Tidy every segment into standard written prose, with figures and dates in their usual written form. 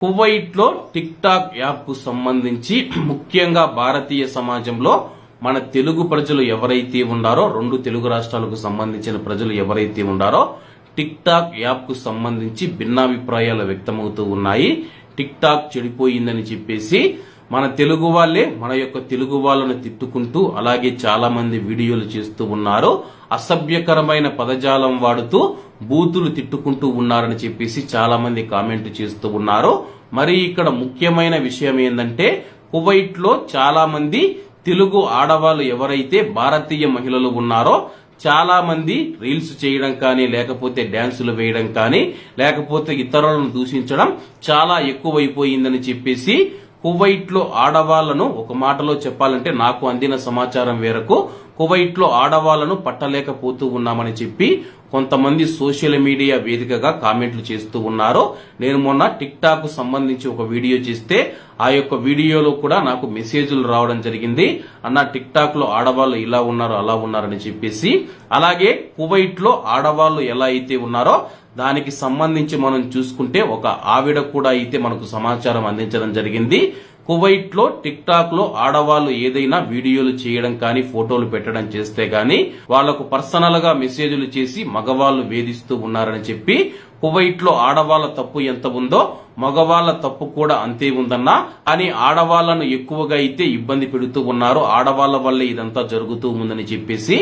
Kuwait లో tick talk app కు సంబంధించి ముఖ్యంగా భారతీయ సమాజంలో మన తెలుగు ప్రజలు ఎవరైతే ఉన్నారో, రెండు తెలుగు రాష్ట్రాలకు సంబంధించిన ప్రజలు ఎవరైతే ఉన్నారో టిక్ టాక్ యాప్ కు సంబంధించి భిన్నాభిప్రాయాలు వ్యక్తమవుతూ ఉన్నాయి. టిక్ టాక్ చెడిపోయిందని చెప్పేసి మన తెలుగు వాళ్ళే మన యొక్క తెలుగు వాళ్ళను తిట్టుకుంటూ, అలాగే చాలా మంది వీడియోలు చేస్తూ ఉన్నారు. అసభ్యకరమైన పదజాలం వాడుతూ బూతులు తిట్టుకుంటూ ఉన్నారని చెప్పేసి చాలా మంది కామెంట్ చేస్తూ ఉన్నారు. మరి ఇక్కడ ముఖ్యమైన విషయం ఏంటంటే, కువైట్ లో చాలా మంది తెలుగు ఆడవాళ్ళు ఎవరైతే భారతీయ మహిళలు ఉన్నారో చాలా మంది రీల్స్ చేయడం కానీ, లేకపోతే డ్యాన్సులు వేయడం కానీ, లేకపోతే ఇతరులను దూషించడం చాలా ఎక్కువైపోయిందని చెప్పేసి కువైట్ లో ఆడవాళ్లను, ఒక మాటలో చెప్పాలంటే నాకు అందిన సమాచారం మేరకు కువైట్ లో ఆడవాళ్లను పట్టలేకపోతూ ఉన్నామని చెప్పి కొంతమంది సోషల్ మీడియా వేదికగా కామెంట్లు చేస్తూ ఉన్నారు. నేను మొన్న టిక్ టాక్ కు సంబంధించి ఒక వీడియో చేస్తే ఆ యొక్క వీడియోలో కూడా నాకు మెసేజ్లు రావడం జరిగింది. అన్న, టిక్ టాక్ లో ఆడవాళ్లు ఇలా ఉన్నారు, అలా ఉన్నారని చెప్పేసి. అలాగే కువైట్ లో ఆడవాళ్లు ఎలా అయితే ఉన్నారో దానికి సంబంధించి మనం చూసుకుంటే ఒక ఆవిడ కూడా అయితే మనకు సమాచారం అందించడం జరిగింది. కువైట్ లో టిక్ టాక్ లో ఆడవాళ్లు ఏదైనా వీడియోలు చేయడం కానీ, ఫోటోలు పెట్టడం చేస్తే గానీ వాళ్లకు పర్సనల్ గా మెసేజ్లు చేసి మగవాళ్లు వేధిస్తూ ఉన్నారని చెప్పి, కువైట్ లో ఆడవాళ్ల తప్పు ఎంత ఉందో మగవాళ్ల తప్పు కూడా అంతే ఉందన్నా, అని ఆడవాళ్లను ఎక్కువగా అయితే ఇబ్బంది పెడుతూ ఉన్నారు. ఆడవాళ్ల వల్లే ఇదంతా జరుగుతూ ఉందని చెప్పేసి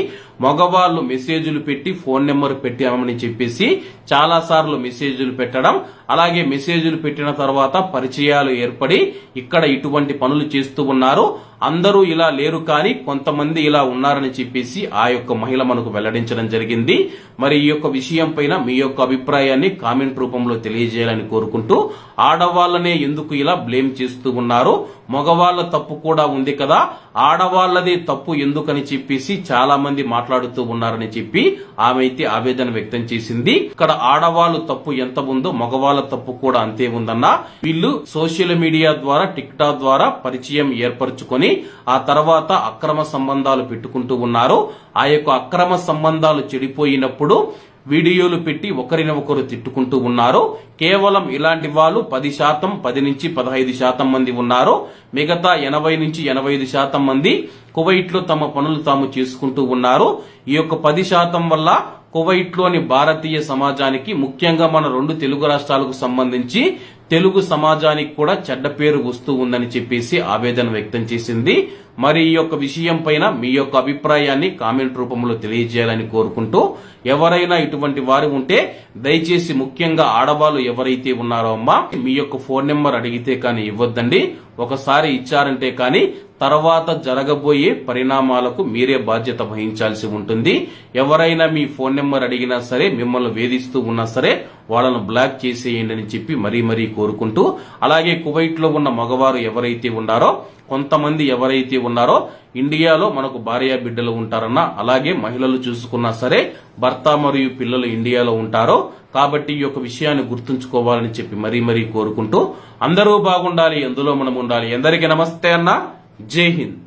మగవాళ్లు మెసేజ్లు పెట్టి, ఫోన్ నెంబర్ పెట్టామని చెప్పేసి చాలా సార్లు మెసేజ్లు పెట్టడం, అలాగే మెసేజ్లు పెట్టిన తర్వాత పరిచయాలు ఏర్పడి ఇక్కడ ఇటువంటి పనులు చేస్తూ ఉన్నారు. అందరూ ఇలా లేరు కానీ కొంతమంది ఇలా ఉన్నారని చెప్పేసి ఆ యొక్క మహిళ మనకు వెల్లడించడం జరిగింది. మరి ఈ యొక్క విషయం పైన మీ యొక్క అభిప్రాయాన్ని కామెంట్ రూపంలో తెలియజేయాలని కోరుకుంటూ, ఆడవాళ్లనే ఎందుకు ఇలా బ్లేమ్ చేస్తూ ఉన్నారు, మగవాళ్ల తప్పు కూడా ఉంది కదా, ఆడవాళ్లదే తప్పు ఎందుకని చెప్పేసి చాలా మంది మాట్లాడుతూ ఉన్నారని చెప్పి ఆమె అయితే ఆవేదన వ్యక్తం చేసింది. ఇక్కడ ఆడవాళ్లు తప్పు ఎంత ఉందో మగవాళ్ల తప్పు కూడా అంతే ఉందన్నా. వీళ్ళు సోషల్ మీడియా ద్వారా, టిక్ టాక్ ద్వారా పరిచయం ఏర్పరచుకొని ఆ తర్వాత అక్రమ సంబంధాలు పెట్టుకుంటూ ఉన్నారు. ఆ యొక్క అక్రమ సంబంధాలు చెడిపోయినప్పుడు వీడియోలు పెట్టి ఒకరిని ఒకరు తిట్టుకుంటూ ఉన్నారు. కేవలం ఇలాంటి వాళ్ళు 10%, 10 నుంచి 15% మంది ఉన్నారు. మిగతా 80 నుంచి 85% మంది కువైట్ లో తమ పనులు తాము చేసుకుంటూ ఉన్నారు. ఈ యొక్క 10% వల్ల కువైట్ లోని భారతీయ సమాజానికి, ముఖ్యంగా మన రెండు తెలుగు రాష్ట్రాలకు సంబంధించి తెలుగు సమాజానికి కూడా చెడ్డ పేరు వస్తూ ఉందని చెప్పేసి ఆవేదన వ్యక్తం చేసింది. మరి ఈ యొక్క విషయం పైన మీ యొక్క అభిప్రాయాన్ని కామెంట్ రూపంలో తెలియజేయాలని కోరుకుంటూ, ఎవరైనా ఇటువంటి వారు ఉంటే దయచేసి ముఖ్యంగా ఆడవాళ్ళు ఎవరైతే ఉన్నారో అమ్మా, మీ యొక్క ఫోన్ నెంబర్ అడిగితే కానీ ఇవ్వద్దండి. ఒకసారి ఇచ్చారంటే కానీ తర్వాత జరగబోయే పరిణామాలకు మీరే బాధ్యత వహించాల్సి ఉంటుంది. ఎవరైనా మీ ఫోన్ నెంబర్ అడిగినా సరే, మిమ్మల్ని వేధిస్తూ ఉన్నా సరే వాళ్ళను బ్లాక్ చేసేయండి అని చెప్పి మరీ కోరుకుంటూ, అలాగే కువైట్ లో ఉన్న మగవారు ఎవరైతే ఉన్నారో, కొంతమంది ఎవరైతే ఉన్నారో ఇండియాలో మనకు భార్య బిడ్డలు ఉంటారన్నా, అలాగే మహిళలు చూసుకున్నా సరే భర్త మరియు పిల్లలు ఇండియాలో ఉంటారో, కాబట్టి ఈ యొక్క విషయాన్ని గుర్తుంచుకోవాలని చెప్పి మరీ కోరుకుంటూ, అందరూ బాగుండాలి, అందులో మనం ఉండాలి. అందరికీ నమస్తే అన్న, జై హింద్.